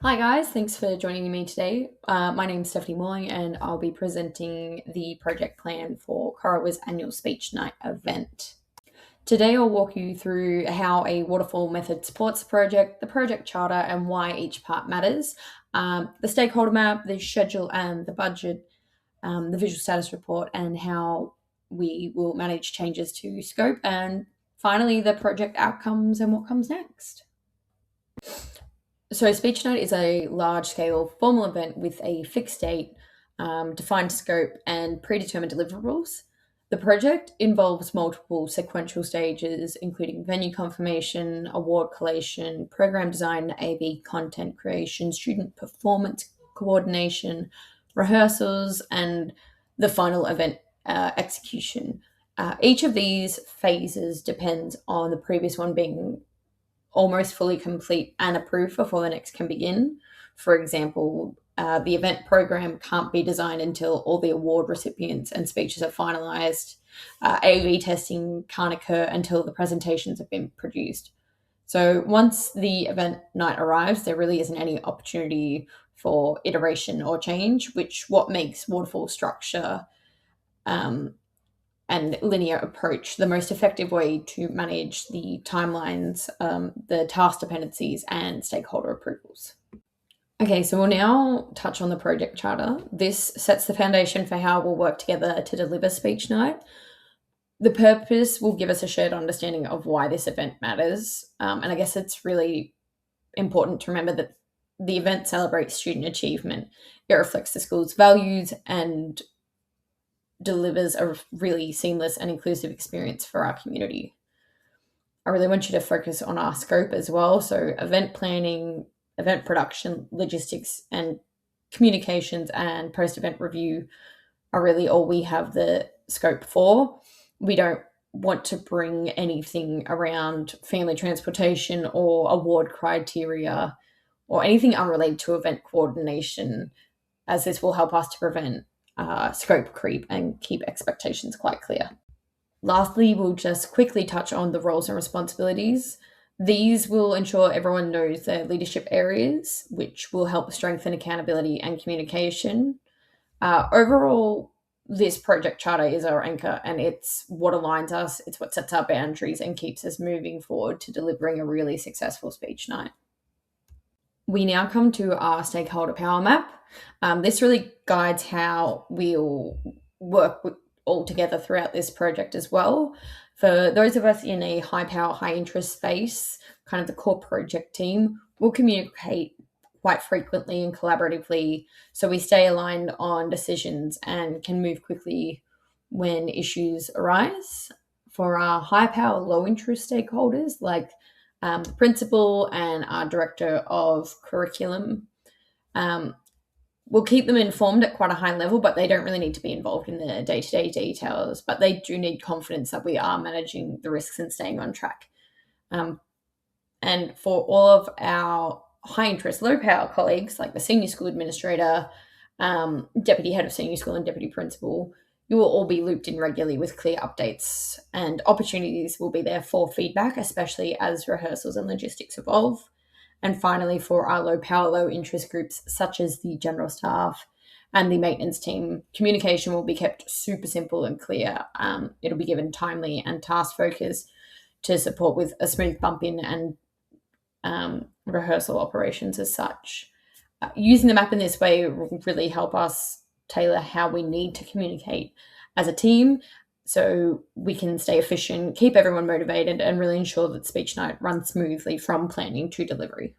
Hi guys, thanks for joining me today. My name's Stephanie Morling and I'll be presenting the project plan for Corowa's annual speech night event. Today I'll walk you through how a waterfall method supports the project charter and why each part matters, the stakeholder map, the schedule and the budget, the visual status report and how we will manage changes to scope, and finally the project outcomes and what comes next. So, Speech Night is a large scale formal event with a fixed date, defined scope, and predetermined deliverables. The project involves multiple sequential stages, including venue confirmation, award collation, program design, AV content creation, student performance coordination, rehearsals, and the final event execution. Each of these phases depends on the previous one being almost fully complete and approved before the next can begin. For example, the event program can't be designed until all the award recipients and speeches are finalized. AV testing can't occur until the presentations have been produced. So once the event night arrives, there really isn't any opportunity for iteration or change, which what makes waterfall structure um, and linear approach the most effective way to manage the timelines, the task dependencies, and stakeholder approvals. Okay, so we'll now touch on the project charter. This sets the foundation for how we'll work together to deliver Speech Night. The purpose will give us a shared understanding of why this event matters. And I guess it's really important to remember that the event celebrates student achievement. It reflects the school's values and delivers a really seamless and inclusive experience for our community. I really want you to focus on our scope as well. So, event planning, event production, logistics, and communications and post event review are really all we have the scope for. We don't want to bring anything around family transportation or award criteria or anything unrelated to event coordination, as this will help us to prevent scope creep and keep expectations quite clear. Lastly, we'll just quickly touch on the roles and responsibilities. These will ensure everyone knows their leadership areas, which will help strengthen accountability and communication. Overall, this project charter is our anchor and it's what aligns us, it's what sets our boundaries and keeps us moving forward to delivering a really successful speech night. We now come to our stakeholder power map. This really guides how we'll work all together throughout this project as well. For those of us in a high power, high interest space, kind of the core project team, we'll communicate quite frequently and collaboratively so we stay aligned on decisions and can move quickly when issues arise. For our high power, low interest stakeholders like the principal and our director of curriculum, um, we'll keep them informed at quite a high level, but they don't really need to be involved in the day-to-day details. But they do need confidence that we are managing the risks and staying on track. Um, and for all of our high interest, low power colleagues, like the senior school administrator, deputy head of senior school, and deputy principal, you will all be looped in regularly with clear updates, and opportunities will be there for feedback, especially as rehearsals and logistics evolve. And finally, for our low power, low interest groups, such as the general staff and the maintenance team, communication will be kept super simple and clear. It'll be given timely and task focus to support with a smooth bump in and rehearsal operations as such. Using the map in this way will really help us tailor how we need to communicate as a team so we can stay efficient, keep everyone motivated, and really ensure that speech night runs smoothly from planning to delivery.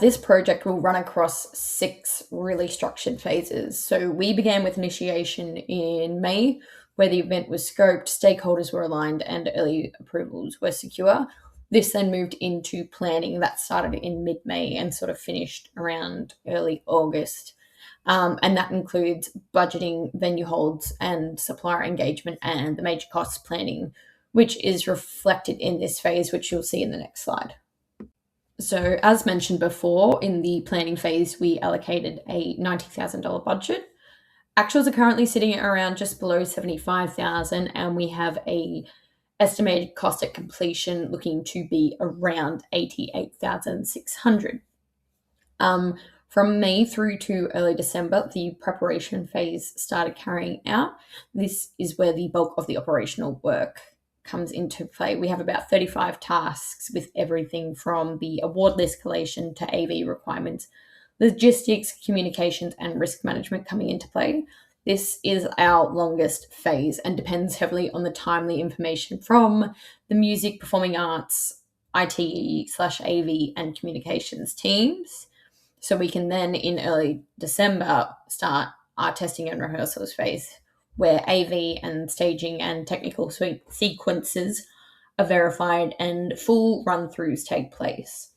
This project will run across 6 really structured phases. So we began with initiation in May, where the event was scoped, stakeholders were aligned, and early approvals were secure. This then moved into planning that started in mid May and sort of finished around early August. And that includes budgeting, venue holds, and supplier engagement, and the major costs planning, which is reflected in this phase, which you'll see in the next slide. So, as mentioned before, in the planning phase, we allocated a $90,000 budget. Actuals are currently sitting at around just below 75,000, and we have a estimated cost at completion looking to be around 88,600. From May through to early December, the preparation phase started carrying out. This is where the bulk of the operational work comes into play. We have about 35 tasks with everything from the award list collation to AV requirements, logistics, communications, and risk management coming into play. This is our longest phase and depends heavily on the timely information from the music, performing arts, IT/AV, and communications teams. So we can then, in early December, start our testing and rehearsals phase, where AV and staging and technical sequences are verified and full run throughs take place.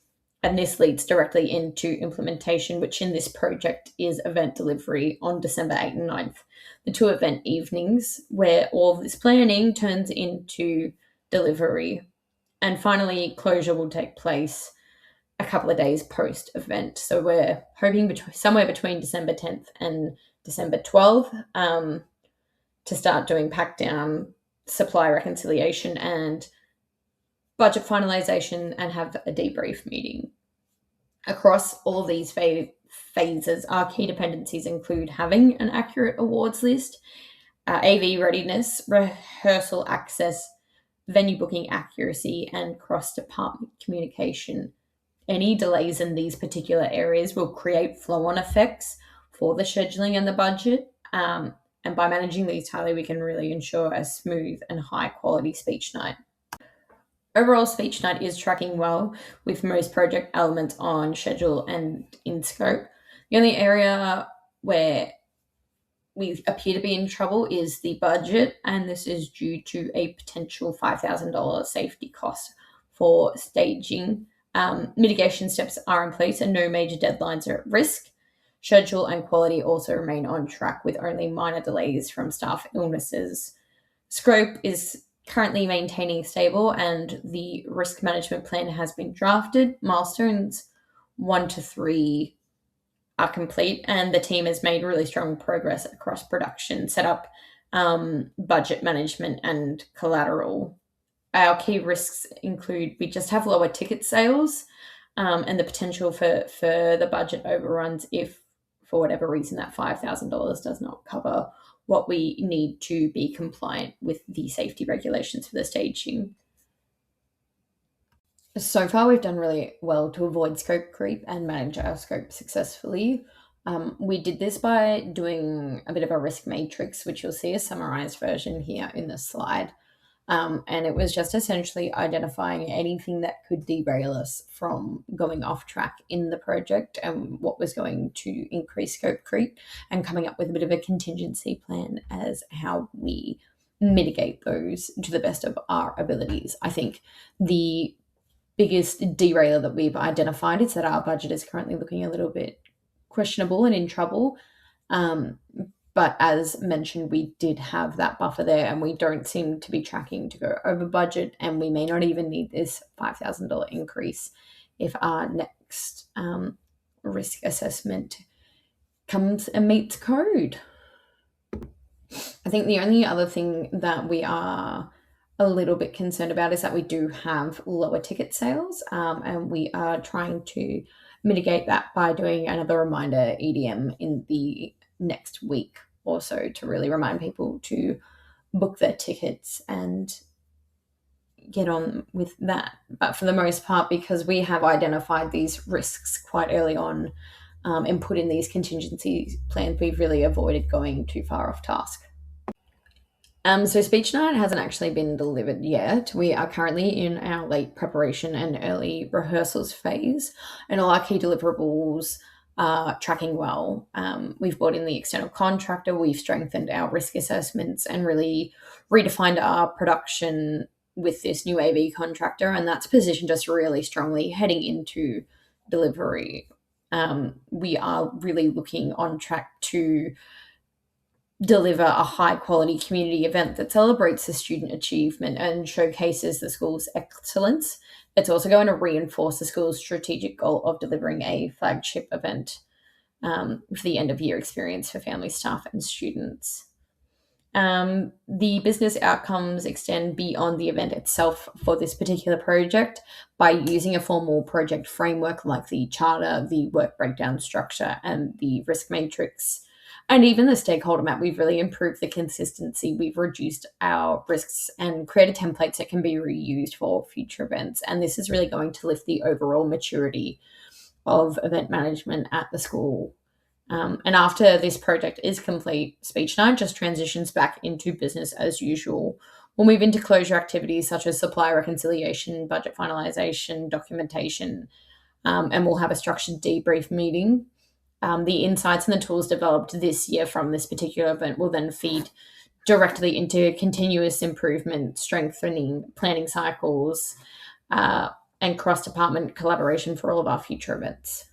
And this leads directly into implementation, which in this project is event delivery on December 8th and 9th, the two event evenings, where all of this planning turns into delivery. And finally, closure will take place a couple of days post event. So we're hoping somewhere between December 10th and December 12th to start doing pack down, supply reconciliation, and budget finalization, and have a debrief meeting. Across all of these phases, our key dependencies include having an accurate awards list, AV readiness, rehearsal access, venue booking accuracy, and cross department communication. Any delays in these particular areas will create flow on effects for the scheduling and the budget. And by managing these tightly, we can really ensure a smooth and high quality speech night. Overall, speech night is tracking well with most project elements on schedule and in scope. The only area where we appear to be in trouble is the budget, and this is due to a potential $5,000 safety cost for staging. Mitigation steps are in place and no major deadlines are at risk. Schedule and quality also remain on track with only minor delays from staff illnesses. Scope is currently maintaining stable and the risk management plan has been drafted. Milestones 1 to 3 are complete, and the team has made really strong progress across production, setup, budget management, and collateral. Our key risks include we just have lower ticket sales and the potential for further budget overruns if, for whatever reason, that $5,000 does not cover what we need to be compliant with the safety regulations for the staging. So far, we've done really well to avoid scope creep and manage our scope successfully. We did this by doing a bit of a risk matrix, which you'll see a summarized version here in the slide. And it was just essentially identifying anything that could derail us from going off track in the project and what was going to increase scope creep, and coming up with a bit of a contingency plan as how we mitigate those to the best of our abilities. I think the biggest derailer that we've identified is that our budget is currently looking a little bit questionable and in trouble. But as mentioned, we did have that buffer there and we don't seem to be tracking to go over budget, and we may not even need this $5,000 increase if our next risk assessment comes and meets code. I think the only other thing that we are a little bit concerned about is that we do have lower ticket sales, and we are trying to mitigate that by doing another reminder EDM in the next week or so to really remind people to book their tickets and get on with that. But for the most part, because we have identified these risks quite early on and put in these contingency plans, we've really avoided going too far off task. So Speech Night hasn't actually been delivered yet. We are currently in our late preparation and early rehearsals phase, and all our key deliverables are tracking well. We've brought in the external contractor, we've strengthened our risk assessments, and really redefined our production with this new AV contractor, and that's positioned us really strongly heading into delivery. We are really looking on track to deliver a high quality community event that celebrates the student achievement and showcases the school's excellence. It's also going to reinforce the school's strategic goal of delivering a flagship event for the end of year experience for family, staff, and students. The business outcomes extend beyond the event itself for this particular project by using a formal project framework like the charter, the work breakdown structure, and the risk matrix. And even the stakeholder map, we've really improved the consistency. We've reduced our risks and created templates that can be reused for future events. And this is really going to lift the overall maturity of event management at the school. And after this project is complete, Speech Night just transitions back into business as usual. We'll move into closure activities such as supplier reconciliation, budget finalisation, documentation, and we'll have a structured debrief meeting. The insights and the tools developed this year from this particular event will then feed directly into continuous improvement, strengthening planning cycles, and cross department collaboration for all of our future events.